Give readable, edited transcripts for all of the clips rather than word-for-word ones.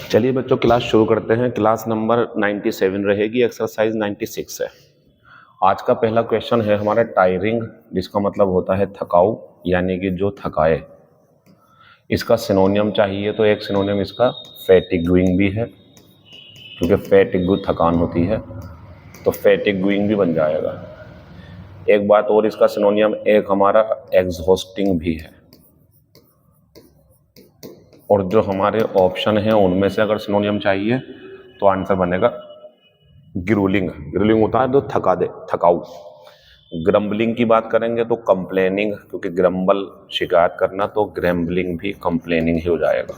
चलिए बच्चों क्लास शुरू करते हैं। क्लास नंबर 97 रहेगी, एक्सरसाइज 96 है। आज का पहला क्वेश्चन है हमारा टायरिंग, जिसका मतलब होता है थकाऊ, यानी कि जो थकाए। इसका सिनोनियम चाहिए तो एक सिनोनियम इसका फैटिगुइंग भी है, क्योंकि फैटिगु थकान होती है, तो फैटिगुइंग भी बन जाएगा। एक बात और, इसका सिनोनियम एक हमारा एग्जॉस्टिंग भी है। और जो हमारे ऑप्शन हैं उनमें से अगर सिनोनियम चाहिए तो आंसर बनेगा ग्रूलिंग। ग्रूलिंग होता है तो थका दे, थकाऊ। ग्रम्बलिंग की बात करेंगे तो कंप्लेनिंग, क्योंकि ग्रम्बल शिकायत करना, तो ग्रैम्बलिंग भी कंप्लेनिंग ही हो जाएगा।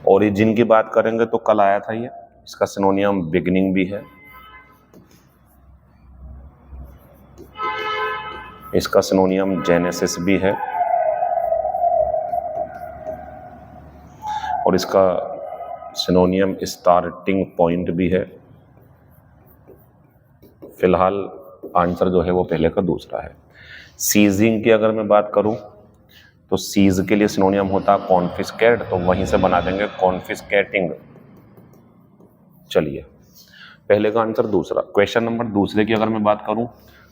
ओरिजिन की बात करेंगे तो कल आया था ये, इसका सिनोनियम बिगिनिंग भी है, इसका सिनोनियम जेनेसिस भी है, और इसका सिनोनियम स्टार्टिंग पॉइंट भी है। फिलहाल आंसर जो है वो पहले का दूसरा है। सीजिंग की अगर मैं बात करूं तो सीज के लिए सिनोनियम होता है कॉन्फिस्केट, तो वहीं से बना देंगे कॉन्फिस्केटिंग। चलिए पहले का आंसर दूसरा। क्वेश्चन नंबर दूसरे की अगर मैं बात करूं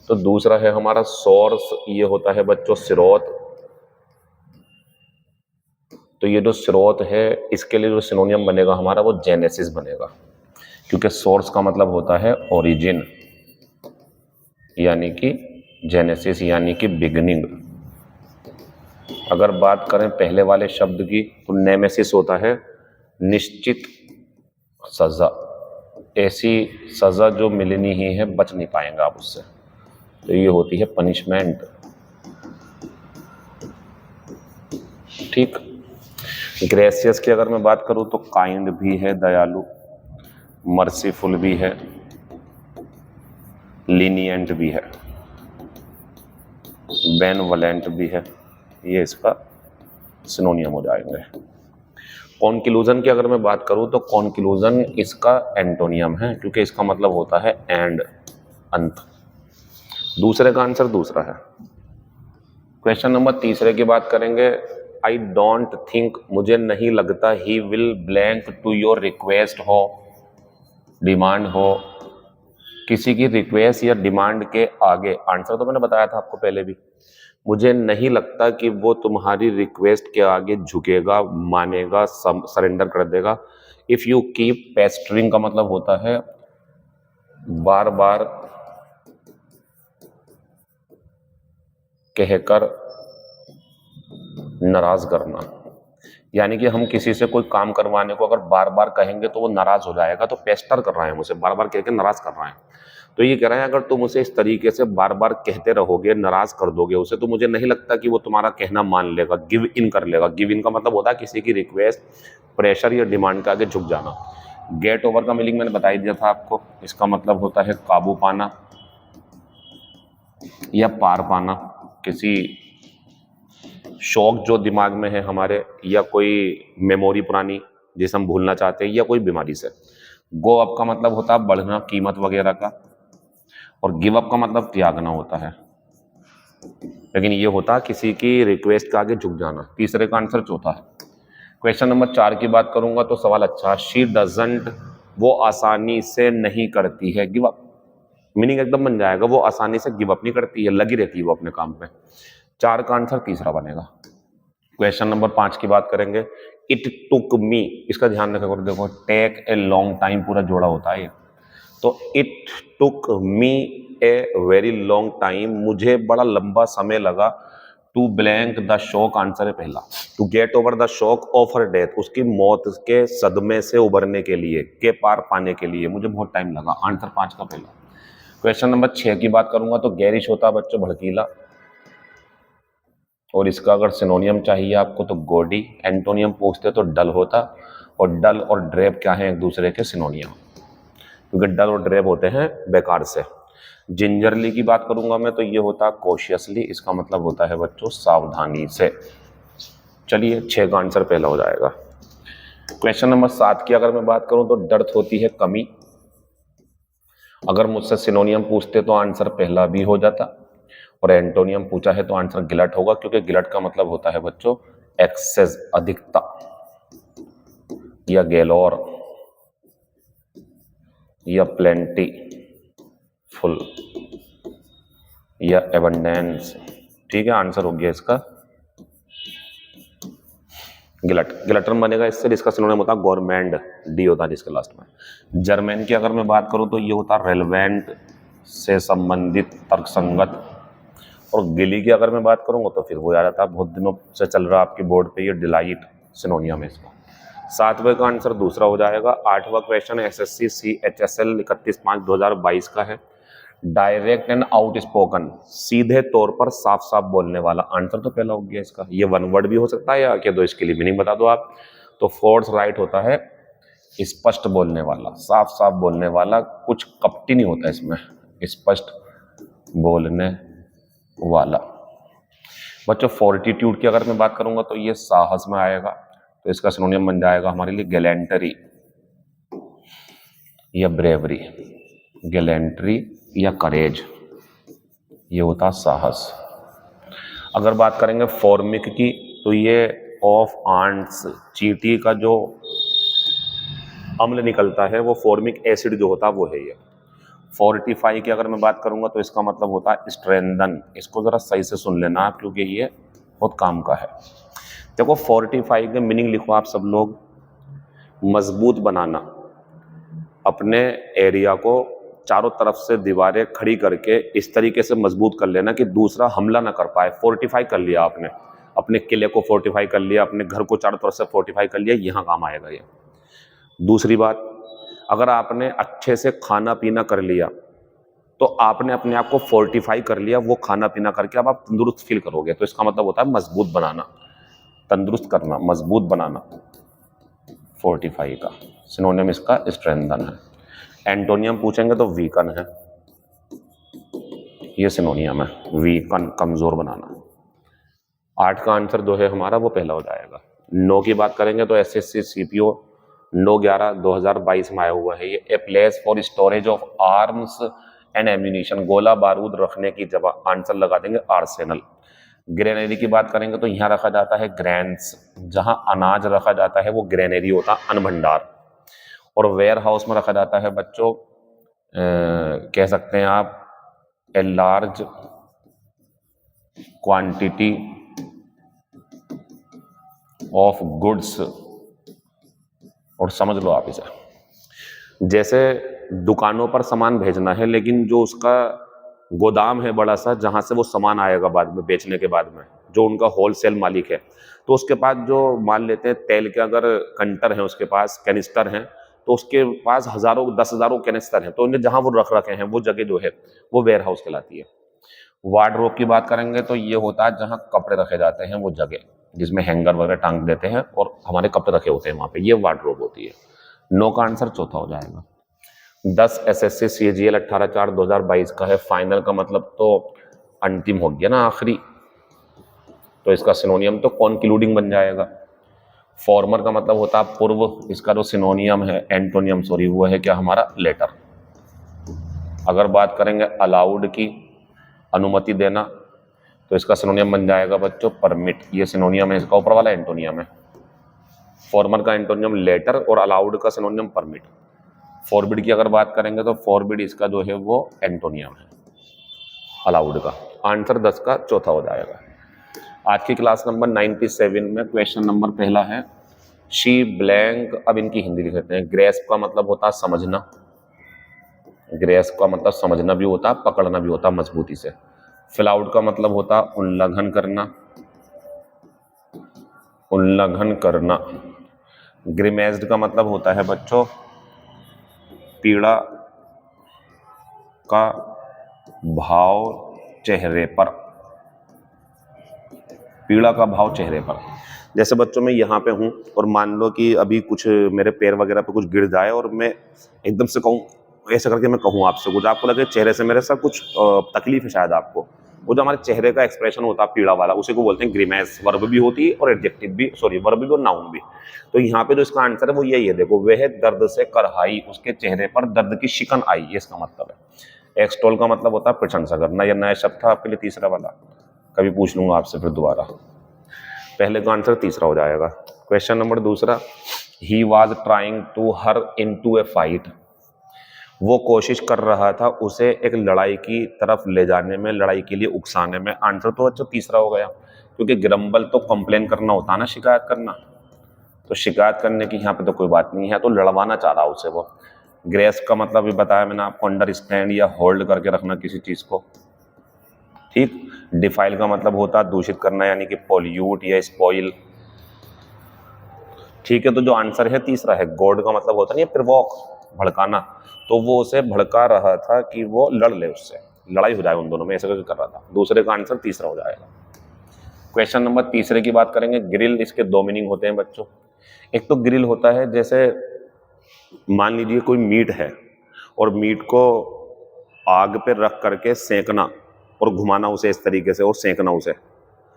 तो दूसरा है हमारा सोर्स, ये होता है बच्चों स्रोत। तो ये जो स्रोत है इसके लिए जो सिनोनियम बनेगा हमारा वो जेनेसिस बनेगा, क्योंकि सोर्स का मतलब होता है ओरिजिन, यानी कि जेनेसिस यानी कि बिगिनिंग। अगर बात करें पहले वाले शब्द की तो नेमेसिस होता है निश्चित सजा, ऐसी सजा जो मिलनी ही है, बच नहीं पाएंगे आप उससे, तो ये होती है पनिशमेंट। ठीक। ग्रेसियस की अगर मैं बात करूं तो काइंड भी है, दयालु, मर्सीफुल भी है, लीनियंट भी है, बेनवलेंट भी है, ये इसका सिनोनियम हो जाएंगे। कॉन्क्लूजन की अगर मैं बात करूं तो कॉन्क्लूजन इसका एंटोनियम है, क्योंकि इसका मतलब होता है एंड, अंत। दूसरे का आंसर दूसरा है। क्वेश्चन नंबर तीसरे की बात करेंगे। आई डोंट थिंक, मुझे नहीं लगता, he will blank to your request हो, डिमांड हो। किसी की रिक्वेस्ट या डिमांड के आगे, आंसर तो मैंने बताया था आपको पहले भी, मुझे नहीं लगता कि वो तुम्हारी रिक्वेस्ट के आगे झुकेगा, मानेगा, सरेंडर कर देगा। इफ यू कीप पेस्टरिंग का मतलब होता है बार बार कहकर नाराज करना, यानी कि हम किसी से कोई काम करवाने को अगर बार बार कहेंगे तो वो नाराज हो जाएगा, तो पेस्टर कर रहा है मुझे, बार बार कह के नाराज कर रहा है। तो ये कह रहे हैं अगर तुम उसे इस तरीके से बार बार कहते रहोगे, नाराज कर दोगे उसे, तो मुझे नहीं लगता कि वो तुम्हारा कहना मान लेगा, गिव इन कर लेगा। गिव इन का मतलब होता है किसी की रिक्वेस्ट, प्रेशर या डिमांड के आगे झुक जाना। गेट ओवर का मीनिंग मैंने बता ही दिया था आपको, इसका मतलब होता है काबू पाना या पार पाना। किसी शौक जो दिमाग में है हमारे, या कोई मेमोरी पुरानी जिसे हम भूलना चाहते हैं, या कोई बीमारी से। गो अप का मतलब होता है बढ़ना, कीमत वगैरह का, और गिव अप का मतलब त्यागना होता है। लेकिन ये होता है किसी की रिक्वेस्ट के आगे झुक जाना। तीसरे का आंसर चौथा है। क्वेश्चन नंबर 4 की बात करूंगा तो सवाल अच्छा, शी डजंट, वो आसानी से नहीं करती है गिव अप। मीनिंग एकदम बन जाएगा, वो आसानी से गिव अप नहीं करती है, लगी रहती है वो अपने काम पे। 4 का आंसर तीसरा बनेगा। क्वेश्चन नंबर 5 की बात करेंगे। इट टुक मी, इसका ध्यान रखा करो, देखो टेक ए लॉन्ग टाइम पूरा जोड़ा होता है ये, तो it took me a very long time, मुझे बड़ा लंबा समय लगा, to blank the shock, answer है पहला, to get over the shock of her death, उसकी मौत के सदमे से उबरने के लिए, के पार पाने के लिए मुझे बहुत टाइम लगा, आंसर 5 का पहला। क्वेश्चन नंबर 6 की बात करूंगा तो गैरिश होता है बच्चों भड़कीला, और इसका अगर सिनोनियम चाहिए आपको तो गोडी। एंटोनियम पूछते तो डल होता, और डल और ड्रेब क्या है एक दूसरे के सिनोनियम, क्योंकि डल और ड्रेब होते हैं बेकार से। जिंजरली की बात करूंगा मैं तो ये होता है कॉशियसली, इसका मतलब होता है बच्चों सावधानी से। चलिए 6 का आंसर पहला हो जाएगा। क्वेश्चन नंबर 7 की अगर मैं बात करूं तो डर्थ होती है कमी। अगर मुझसे सिनोनियम पूछते तो आंसर पहला भी हो जाता, और एंटोनियम पूछा है तो आंसर गिलट होगा, क्योंकि गिलट का मतलब होता है बच्चों एक्सेस, अधिकता। या गैलोर या प्लेंटी फुल या एबंडेंस। ठीक है, आंसर हो गया इसका गिलट। गिलटन बनेगा इससे, जिसका सिनोनिम होता है गवर्नमेंट, डी होता है जिसके लास्ट में। जर्मन की अगर मैं बात करूं तो ये होता है रेलेवेंट, से संबंधित, तर्कसंगत। और गिली की अगर मैं बात करूंगा तो फिर वो याद आता है, बहुत दिनों से चल रहा है आपकी बोर्ड पे ये डिलाइट, सिनोनियम है इसका। 7वें का आंसर दूसरा हो जाएगा। 8वां क्वेश्चन SSC CHSL 31/5/2022 का है। डायरेक्ट एंड आउट स्पोकन, सीधे तौर पर साफ साफ बोलने वाला। आंसर तो पहला हो गया इसका। ये वन वर्ड भी हो सकता है या क्या, दो इसके लिए मीनिंग बता दो आप। तो फोर्थ राइट होता है स्पष्ट बोलने वाला, साफ साफ बोलने वाला, कुछ कपटी नहीं होता इसमें, स्पष्ट बोलने वाला। बच्चों फोर्टिट्यूड की अगर मैं बात करूंगा तो ये साहस में आएगा, तो इसका सिनोनियम बन जाएगा हमारे लिए गैलेंटरी या ब्रेवरी। गैलेंट्री या करेज, ये होता साहस। अगर बात करेंगे फॉर्मिक की तो ये ऑफ आंट्स, चींटी का जो अम्ल निकलता है वो फॉर्मिक एसिड जो होता है वो है ये। फोर्टिफाई की अगर मैं बात करूंगा तो इसका मतलब होता है स्ट्रेंथन। इसको जरा सही से सुन लेना आप, क्योंकि ये बहुत काम का है। देखो फोर्टिफाई के मीनिंग लिखो आप सब लोग, मजबूत बनाना, अपने एरिया को चारों तरफ से दीवारें खड़ी करके इस तरीके से मजबूत कर लेना कि दूसरा हमला ना कर पाए। फोर्टिफाई कर लिया आपने, अपने किले को फोर्टिफाई कर लिया, अपने घर को चारों तरफ से फोर्टिफाई कर लिया, यहाँ काम आएगा ये। दूसरी बात, अगर आपने अच्छे से खाना पीना कर लिया तो आपने अपने आप को फोर्टिफाई कर लिया, वो खाना पीना करके अब आप तंदुरुस्त फील करोगे। तो इसका मतलब होता है मजबूत बनाना, तंदुरुस्त करना, मजबूत बनाना। फोर्टिफाई का सिनोनिम इसका स्ट्रेंथन है। एंटोनियम पूछेंगे तो वीकन है, ये सिनोनियम है, वीकन, कमजोर बनाना। 8 का आंसर जो है हमारा वो पहला हो जाएगा। 9 की बात करेंगे तो SSC CPO 9/11/2022 में आया हुआ है ये। A place for storage of arms and ammunition, गोला बारूद रखने की जगह, आंसर लगा देंगे आर्सेनल। ग्रेनरी की बात करेंगे तो यहाँ रखा जाता है ग्रैंड्स, जहां अनाज रखा जाता है वो ग्रेनरी होता है, अन्न भंडार। और वेयर हाउस में रखा जाता है बच्चों, कह सकते हैं आप, a large quantity of goods. और समझ लो आप इसे, जैसे दुकानों पर सामान भेजना है लेकिन जो उसका गोदाम है बड़ा सा, जहां से वो सामान आएगा बाद में बेचने के बाद में, जो उनका होलसेल मालिक है, तो उसके पास जो मान लेते हैं तेल के अगर कंटर हैं, उसके पास कैनिस्टर हैं, तो उसके पास हजारों 10,000 कैनिस्टर हैं, तो उन्हें जहां वो रख रखे हैं वो जगह जो है वो वेयर हाउस कहलाती है। वार्डरोब की बात करेंगे तो ये होता है जहां कपड़े रखे जाते हैं वो जगह, जिसमें हैंगर वगैरह टांग देते हैं और हमारे कपड़े रखे होते हैं वहां पे, ये वार्डरोब होती है। 9 का आंसर चौथा हो जाएगा। 10 SSC CGL 18/4/2022 का है। फाइनल का मतलब तो अंतिम हो गया ना, आखिरी, तो इसका सिनोनियम तो कॉन्क्लूडिंग बन जाएगा। फॉर्मर का मतलब होता है पूर्व, इसका जो सिनोनियम है, एंटोनियम सॉरी, वो है क्या हमारा लेटर। अगर बात करेंगे अलाउड की, अनुमति देना, तो इसका सिनोनियम बन जाएगा बच्चों परमिट, ये सिनोनियम है इसका, ऊपर वाला एंटोनियम है। फॉर्मर का एंटोनियम लेटर और अलाउड का सिनोनियम परमिट। फॉरबिड की अगर बात करेंगे तो फॉरबिड इसका जो है वो एंटोनियम है अलाउड का। आंसर 10 का चौथा हो जाएगा। आज की क्लास नंबर 97 में क्वेश्चन नंबर पहला है शी ब्लैंक। अब इनकी हिंदी लिख लेते हैं। ग्रेस्प का मतलब होता है समझना, ग्रेस्प का मतलब समझना भी होता है, पकड़ना भी होता है मजबूती से। फ्लाउड का मतलब होता है उल्लंघन करना, उल्लंघन करना। ग्रिमेज्ड का मतलब होता है बच्चों पीड़ा का भाव चेहरे पर, पीड़ा का भाव चेहरे पर। जैसे बच्चों मैं यहाँ पे हूँ और मान लो कि अभी कुछ मेरे पैर वगैरह पे कुछ गिर जाए और मैं एकदम से कहूँ, ऐसे करके मैं कहूँ आपसे कुछ, आपको लगे चेहरे से मेरे साथ कुछ तकलीफ है शायद आपको, वो जो हमारे चेहरे का एक्सप्रेशन होता है पीड़ा वाला, उसी को बोलते हैं ग्रीमेस। वर्ब भी होती है और एडजेक्टिव भी, सॉरी वर्ब भी और नाउन भी। तो यहाँ पे जो इसका आंसर है वो यही है, देखो, वह दर्द से करहाई, उसके चेहरे पर दर्द की शिकन आई, ये इसका मतलब है। एक्सटोल का मतलब होता है प्रशंसा करना। यह नया शब्द था आपके लिए तीसरा वाला, कभी पूछ लूंगा आपसे फिर दोबारा। पहले का आंसर तीसरा हो जाएगा। क्वेश्चन नंबर दूसरा, he was trying to her into a fight, वो कोशिश कर रहा था उसे एक लड़ाई की तरफ ले जाने में, लड़ाई के लिए उकसाने में। आंसर तो बच्चों तीसरा हो गया, क्योंकि ग्रम्बल तो कंप्लेन करना होता है ना, शिकायत करना, तो शिकायत करने की यहाँ पे तो कोई बात नहीं है, तो लड़वाना चाह रहा उसे वो। ग्रेस का मतलब भी बताया मैंने आपको, अंडरस्टैंड या होल्ड करके रखना किसी चीज को, ठीक। डिफाइल का मतलब होता है दूषित करना, यानी कि पॉल्यूट या स्पॉइल, ठीक है। तो जो आंसर है तीसरा है। गॉड का मतलब होता नहीं है प्रोवोक, भड़काना, तो वो उसे भड़का रहा था कि वो लड़ ले, उससे लड़ाई हो जाए उन दोनों में, ऐसे करके कर रहा था। दूसरे का आंसर तीसरा हो जाएगा। क्वेश्चन नंबर तीसरे की बात करेंगे। ग्रिल, इसके दो मीनिंग होते हैं बच्चों। एक तो ग्रिल होता है, जैसे मान लीजिए कोई मीट है और मीट को आग पे रख करके सेकना और घुमाना उसे इस तरीके से और सेकना उसे,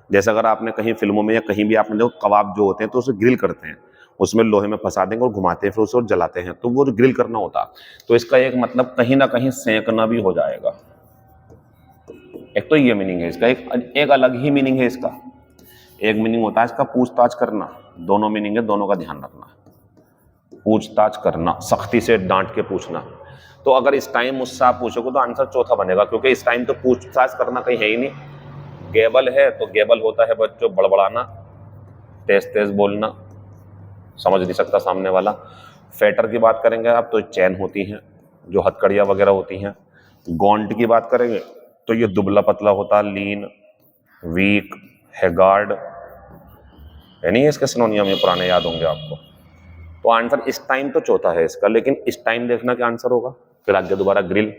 जैसे अगर आपने कहीं फिल्मों में या कहीं भी आपने जो कबाब जो होते हैं तो उसे ग्रिल करते हैं, उसमें लोहे में फंसा देंगे और घुमाते हैं, फिर उसे और जलाते हैं, तो वो जो ग्रिल करना होता है। तो इसका एक मतलब कहीं ना कहीं सेकना भी हो जाएगा। एक तो ये मीनिंग है इसका, एक अलग ही मीनिंग है इसका। एक मीनिंग होता है इसका पूछताछ करना, दोनों मीनिंग है, दोनों का ध्यान रखना। पूछताछ करना, सख्ती से डांट के पूछना। तो अगर इस टाइम मुझसे आप पूछोगे तो आंसर चौथा बनेगा, क्योंकि इस टाइम तो पूछताछ करना कहीं है ही नहीं। गेबल है तो गेबल होता है बच्चों बड़बड़ाना, तेज तेज बोलना, समझ नहीं सकता सामने वाला। फेटर की बात करेंगे आप तो चैन होती हैं, जो हथकड़ियाँ वगैरह होती हैं। गॉन्ट की बात करेंगे तो ये दुबला पतला होता है, लीन, वीक, हैगार्ड, यानी इसके सिनोनियम ये पुराने याद होंगे आपको। तो आंसर इस टाइम तो चौथा है इसका, लेकिन इस टाइम देखना क्या आंसर होगा। फिर आगे दोबारा ग्रिल,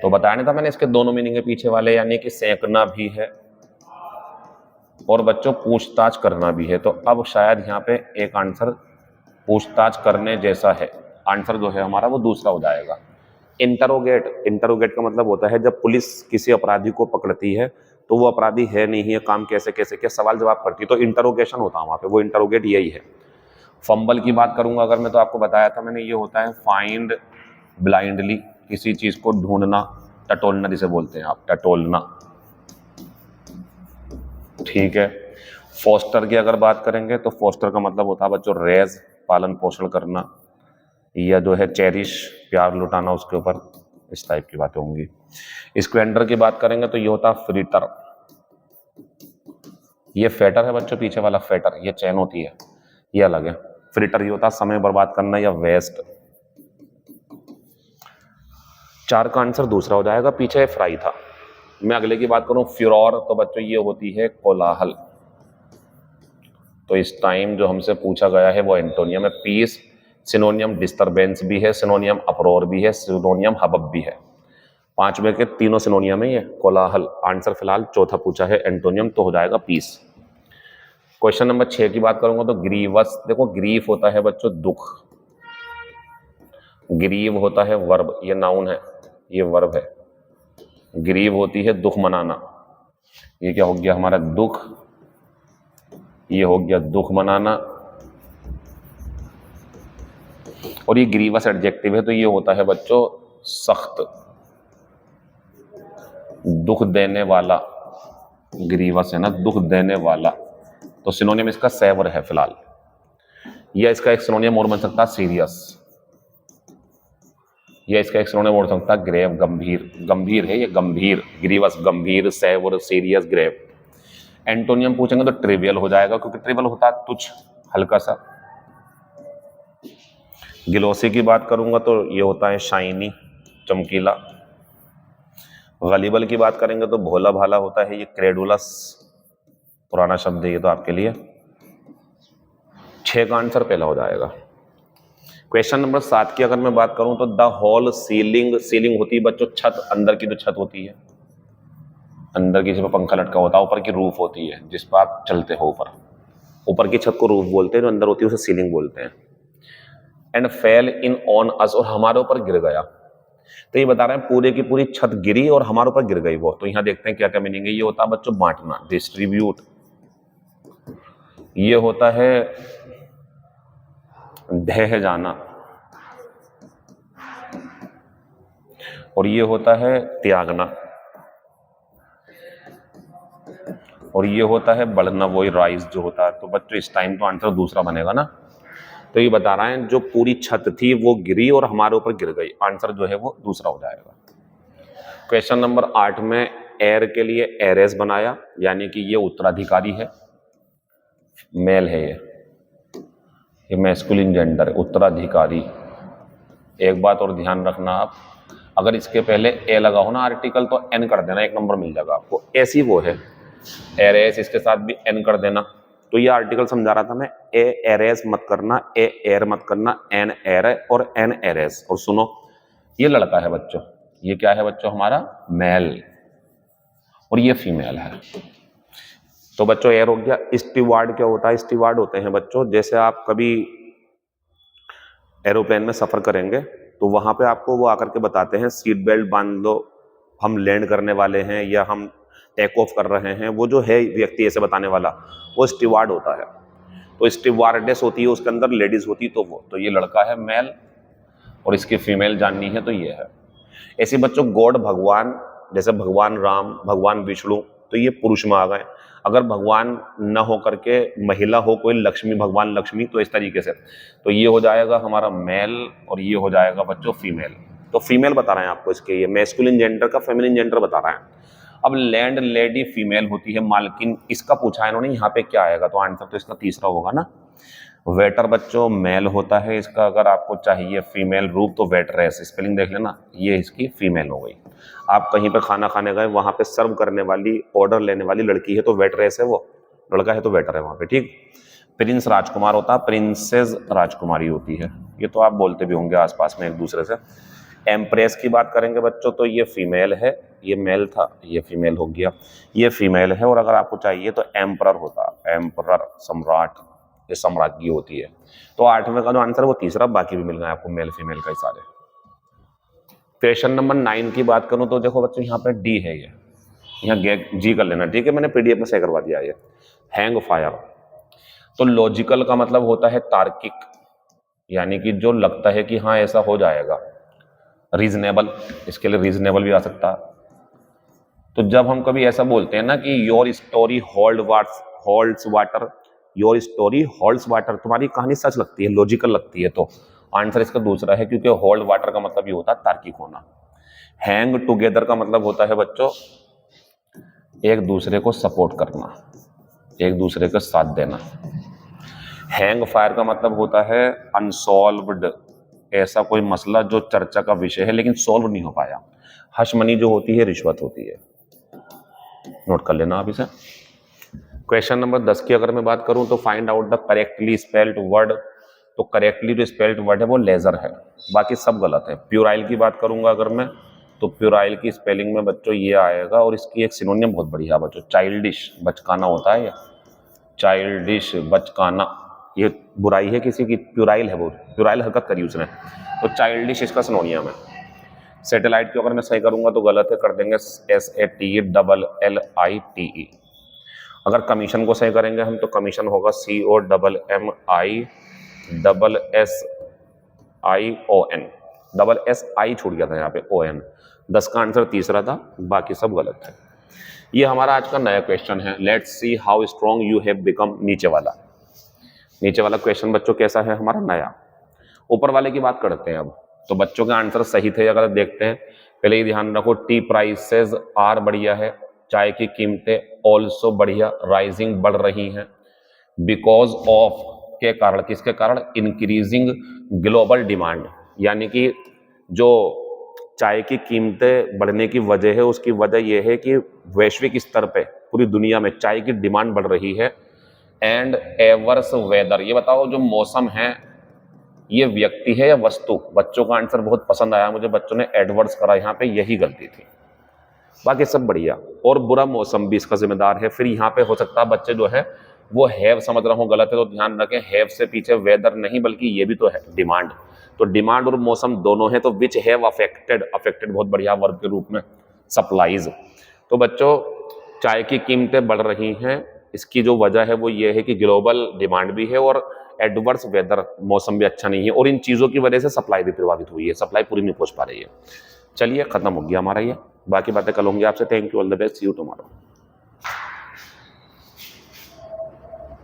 तो बताया नहीं था मैंने, इसके दोनों मीनिंग है पीछे वाले, यानी कि सेकना भी है और बच्चों पूछताछ करना भी है। तो अब शायद यहाँ पे एक आंसर पूछताछ करने जैसा है, आंसर जो है हमारा वो दूसरा हो जाएगा। इंटरोगेट, इंटरोगेट का मतलब होता है जब पुलिस किसी अपराधी को पकड़ती है तो वो अपराधी है नहीं है, काम कैसे कैसे क्या, सवाल जवाब करती है, तो इंटरोगेशन होता है वहाँ पे, वो इंटरोगेट यही है। फंबल की बात करूंगा अगर मैं, तो आपको बताया था मैंने, ये होता है फाइंड ब्लाइंडली, किसी चीज को ढूंढना, टटोलना जिसे बोलते हैं आप, टटोलना, ठीक है। फोस्टर की अगर बात करेंगे तो फोस्टर का मतलब होता है बच्चों रेज, पालन पोषण करना, या जो है चेरिश, प्यार लुटाना उसके ऊपर, इस टाइप की बातें होंगी। स्क्वेंडर की बात करेंगे तो ये होता है फ्रीटर, ये फेटर है बच्चों पीछे वाला, फेटर ये चैन होती है, ये अलग है। फ्रीटर ये होता है समय बर्बाद करना या वेस्ट। चार का आंसर दूसरा हो जाएगा, पीछे फ्राई था। मैं अगले की बात करूं, फ्योर, तो बच्चों ये होती है कोलाहल। तो इस टाइम जो हमसे पूछा गया है वो एंटोनियम है। पीस सिनोनियम डिस्टरबेंस भी है, सिनोनियम अपरोर भी है, सिनोनियम हबब भी है। पांचवे के तीनों सिनोनियम है ये। कोलाहल आंसर फिलहाल चौथा पूछा है एंटोनियम, तो हो जाएगा पीस। क्वेश्चन नंबर 6 की बात करूंगा तो ग्रीवस, देखो ग्रीफ होता है बच्चों दुख, ग्रीव होता है वर्ब, ये नाउन है, ये वर्ब है। ग्रीव होती है दुख मनाना, ये क्या हो गया हमारा दुख, ये हो गया दुख मनाना। और ये ग्रीवस एडजेक्टिव है तो ये होता है बच्चों सख्त, दुख देने वाला, ग्रीवस है ना दुख देने वाला, तो सिनोनियम इसका सेवर है फिलहाल। या इसका एक सिनोनियम और बन सकता है सीरियस, या इसका एक सिनोनियम और बन सकता है ग्रेव, गंभीर, गंभीर है ये गंभीर, ग्रीवस गंभीर, सेवर सीरियस, ग्रेव। एंटोनियम पूछेंगे तो ट्रिवियल हो जाएगा, क्योंकि ट्रिवियल होता है तुच्छ, हल्का सा। गिलोसी की बात करूंगा तो ये होता है शाइनी, चमकीला। गलीबल की बात करेंगे तो भोला भाला होता है, ये क्रेडुलस, पुराना शब्द है ये तो आपके लिए। 6 का आंसर पहला हो जाएगा। क्वेश्चन नंबर 7 की अगर मैं बात करूं तो द होल सीलिंग, सीलिंग होती है बच्चों छत, अंदर की जो छत होती है, अंदर की जिस पर पंखा लटका होता है, ऊपर की रूफ होती है जिस पर आप चलते हो, ऊपर, ऊपर की छत को रूफ बोलते हैं, जो अंदर होती है उसे सीलिंग बोलते हैं। And fail in on us, और हमारे ऊपर गिर गया, तो ये बता रहे हैं पूरे की पूरी छत गिरी और हमारे ऊपर गिर गई वो। तो यहां देखते हैं क्या क्या मीनिंग है। ये होता है बच्चों बांटना, डिस्ट्रीब्यूट। ये होता है ढह जाना, और ये होता है त्यागना, और ये होता है बढ़ना, वही राइज जो होता है। तो बच्चों इस टाइम तो आंसर दूसरा बनेगा ना। तो ये बता रहे हैं जो पूरी छत थी वो गिरी और हमारे ऊपर गिर गई। आंसर जो है वो दूसरा हो जाएगा। क्वेश्चन नंबर 8 में एयर के लिए एरेस बनाया, यानी कि ये उत्तराधिकारी है, मेल है ये मैस्कुलिन जेंडर, उत्तराधिकारी। एक बात और ध्यान रखना आप, अगर इसके पहले ए लगा हो ना आर्टिकल तो एन कर देना, 1 नंबर मिल जाएगा आपको। ऐसी वो है एरेस, इसके साथ भी एन कर देना। तो ये आर्टिकल समझा रहा था मैं, ए एरेस मत करना, ए एयर मत करना, एन एर और एन एरेस। और सुनो, ये लड़का है बच्चों, ये क्या है बच्चों हमारा मेल, और ये फीमेल है। तो बच्चों एयर हो गया। स्टीवार्ड क्या होता है? स्टीवार्ड होते हैं बच्चों, जैसे आप कभी एरोप्लेन में सफर करेंगे तो वहां पे आपको वो आकर के बताते हैं सीट बेल्ट बांध लो, हम लैंड करने वाले हैं या हम टेक ऑफ कर रहे हैं। वो जो है व्यक्ति ऐसे बताने वाला, वो स्टीवार्ड होता है। तो स्टीवार्डेस होती है, उसके अंदर लेडीज होती है। तो ये लड़का है मेल, और इसकी फीमेल जाननी है तो ये है। ऐसे बच्चों गॉड भगवान, जैसे भगवान राम, भगवान विष्णु, तो ये पुरुष में आ गए। अगर भगवान न हो करके महिला हो कोई, लक्ष्मी, भगवान लक्ष्मी, तो इस तरीके से, तो ये हो जाएगा हमारा मेल और ये हो जाएगा बच्चों फीमेल। तो फीमेल बता रहे हैं आपको इसके, ये मैस्कुलिन जेंडर का फेमिनिन जेंडर बता रहे हैं। अब लैंड लेडी फीमेल होती है, मालकिन, इसका पूछा है इन्होंने, यहाँ पे क्या आएगा? तो आंसर तो इसका तीसरा होगा ना। वेटर बच्चों मेल होता है इसका, अगर आपको चाहिए फीमेल रूप तो वेटरेस, स्पेलिंग देख लेना, ये इसकी फीमेल हो गई। आप कहीं पे खाना खाने गए, वहां पे सर्व करने वाली, ऑर्डर लेने वाली लड़की है तो वेटरेस है, वो लड़का है तो वेटर है वहां पे, ठीक। प्रिंस राजकुमार होता है, प्रिंसेस राजकुमारी होती है। ये तो आप बोलते भी होंगे आसपास में एक दूसरे से। एम्प्रेस की बात करेंगे बच्चों तो ये फीमेल है, ये मेल था, ये फीमेल हो गया, ये फीमेल है। और अगर आपको चाहिए तो एम्परर होता, एम्परर सम्राट, ये सम्राज्ञी होती है। तो 8वें का जो आंसर है वो तीसरा, बाकी भी मिल गए आपको मेल फीमेल का सारे। क्वेश्चन नंबर 9 की बात करूं तो देखो बच्चों यहाँ पे डी है, ये यहाँ जी कर लेना, ठीक है, मैंने पीडीएफ में से करवा दिया। ये हैंग फायर, तो लॉजिकल का मतलब होता है तार्किक, यानी कि जो लगता है कि हाँ ऐसा हो जाएगा। रीजनेबल, इसके लिए रीजनेबल भी आ सकता है। तो जब हम कभी ऐसा बोलते हैं ना कि your story holds water, your story holds water, तुम्हारी कहानी सच लगती है, लॉजिकल लगती है, तो आंसर इसका दूसरा है, क्योंकि होल्ड वाटर का मतलब ये होता है तार्किक होना। हैंग टुगेदर का मतलब होता है बच्चों एक दूसरे को सपोर्ट करना, एक दूसरे का साथ देना। हैंग फायर का मतलब होता है अनसॉल्व्ड, ऐसा कोई मसला जो चर्चा का विषय है लेकिन सॉल्व नहीं हो पाया। हशमनी जो होती है रिश्वत होती है, नोट कर लेना आप इसे। क्वेश्चन नंबर 10 की अगर मैं बात करूं तो find out the correctly spelled word, तो करेक्टली जो स्पेल्ड वर्ड है वो लेजर है, बाकी सब गलत है। प्यूराइल की बात करूंगा अगर मैं, तो प्यूराइल की स्पेलिंग में बच्चों ये आएगा, और इसकी एक सिनोनियम बहुत बढ़िया है बच्चों, चाइल्डिश, बचकाना होता है ये, चाइल्डिश, बचकाना, ये बुराई है किसी की, प्यूराइल है वो, प्यूराइल हरकत करी उसने, तो चाइल्डिश इसका सिनोनियम है। सैटेलाइट की अगर मैं सही करूंगा तो गलत है, कर देंगे SATLLITE। अगर कमीशन को सही करेंगे हम तो कमीशन होगा COMMISSION, डबल SI छूट गया था यहाँ पे, ON। 10 का आंसर तीसरा था, बाकी सब गलत है। ये हमारा आज का नया क्वेश्चन है, let's see how strong you have become. नीचे वाला क्वेश्चन बच्चों कैसा है हमारा नया। ऊपर वाले की बात करते हैं अब, तो बच्चों के आंसर सही थे अगर देखते हैं। पहले ही ध्यान रखो, टी प्राइसेस आर बढ़िया है, चाय की कीमतें ऑल्सो बढ़िया, राइजिंग बढ़ रही हैं, बिकॉज ऑफ के कारण, किसके कारण? इंक्रीजिंग ग्लोबल डिमांड, यानी कि जो चाय की कीमतें बढ़ने की वजह है, उसकी वजह यह है कि वैश्विक स्तर पे पूरी दुनिया में चाय की डिमांड बढ़ रही है। एंड एवर्स वेदर, ये बताओ जो मौसम है ये व्यक्ति है या वस्तु? बच्चों का आंसर बहुत पसंद आया मुझे, बच्चों ने एडवर्स करा, यहाँ पे यही गलती थी, बाकी सब बढ़िया। और बुरा मौसम भी इसका जिम्मेदार है। फिर यहाँ पे हो सकता है बच्चे जो है वो हैव समझ रहा हूँ, गलत है तो ध्यान रखें, हैव से पीछे वेदर नहीं बल्कि ये भी तो है डिमांड, तो डिमांड और मौसम दोनों है, तो विच हैव अफेक्टेड, अफेक्टेड बहुत बढ़िया वर्ब के रूप में, सप्लाईज। तो बच्चों चाय की कीमतें बढ़ रही हैं, इसकी जो वजह है वो ये है कि ग्लोबल डिमांड भी है और एडवर्स वेदर, मौसम भी अच्छा नहीं है, और इन चीज़ों की वजह से सप्लाई भी प्रभावित हुई है, सप्लाई पूरी नहीं पहुंच पा रही है। चलिए खत्म हो गया हमारा ये, बाकी बातें कल होंगी आपसे। Thank you, all the best, see you tomorrow.